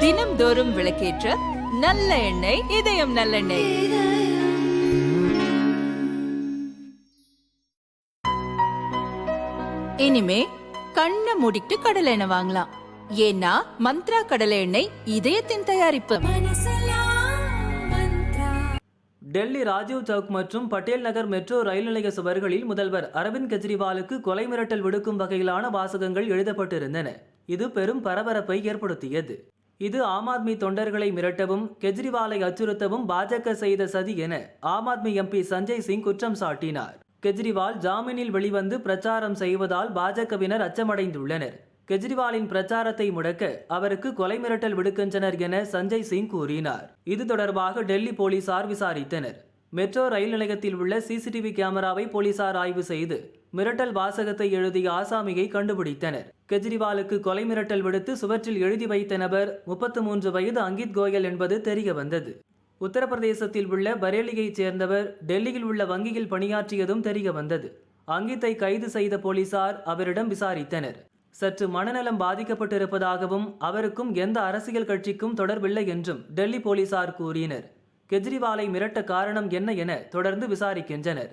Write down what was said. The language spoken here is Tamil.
தினம்தோறும் விளக்கேற்ற நல்ல எண்ணெய் இதயம் நல்லெண்ணெய். இனிமே கண்ணை மூடிட்டு கடலை எண்ணெய் வாங்கலாம். ஏன்னா மந்த்ரா கடலை எண்ணெய் இதயத்தின் தயாரிப்பு. டெல்லி ராஜீவ் சவுக் மற்றும் பட்டேல் நகர் மெட்ரோ ரயில் நிலைய சுவர்களில் முதல்வர் அரவிந்த் கெஜ்ரிவாலுக்கு கொலை மிரட்டல் விடுக்கும் வகையிலான வாசகங்கள் எழுதப்பட்டிருந்தன. இது பெரும் பரபரப்பை ஏற்படுத்தியது. இது ஆம் ஆத்மி தொண்டர்களை மிரட்டவும் கெஜ்ரிவாலை அச்சுறுத்தவும் பாஜக செய்த சதி என ஆம் ஆத்மி எம்பி சஞ்சய் சிங் குற்றம் சாட்டினார். கெஜ்ரிவால் ஜாமீனில் வெளிவந்து பிரச்சாரம் செய்வதால் பாஜகவினர் அச்சமடைந்துள்ளனர். கெஜ்ரிவாலின் பிரச்சாரத்தை முடக்க அவருக்கு கொலை மிரட்டல் விடுக்கின்றனர் என சஞ்சய் சிங் கூறினார். இது தொடர்பாக டெல்லி போலீசார் விசாரித்தனர். மெட்ரோ ரயில் நிலையத்தில் உள்ள சிசிடிவி கேமராவை போலீசார் ஆய்வு செய்து மிரட்டல் வாசகத்தை எழுதிய ஆசாமியை கண்டுபிடித்தனர். கெஜ்ரிவாலுக்கு கொலை மிரட்டல் விடுத்து சுவற்றில் எழுதி வைத்த நபர் 33 வயது அங்கித் கோயல் என்பது தெரிய வந்தது. உத்தரப்பிரதேசத்தில் உள்ள பரேலியைச் சேர்ந்தவர் டெல்லியில் உள்ள வங்கியில் பணியாற்றியதும் தெரிய வந்தது. அங்கித்தை கைது செய்த போலீசார் அவரிடம் விசாரித்தனர். சற்று மனநலம் பாதிக்கப்பட்டிருப்பதாகவும் அவருக்கும் எந்த அரசியல் கட்சிக்கும் தொடர்பில்லை என்றும் டெல்லி போலீசார் கூறினர். கெஜ்ரிவாலை மிரட்ட காரணம் என்ன என தொடர்ந்து விசாரிக்கின்றனர்.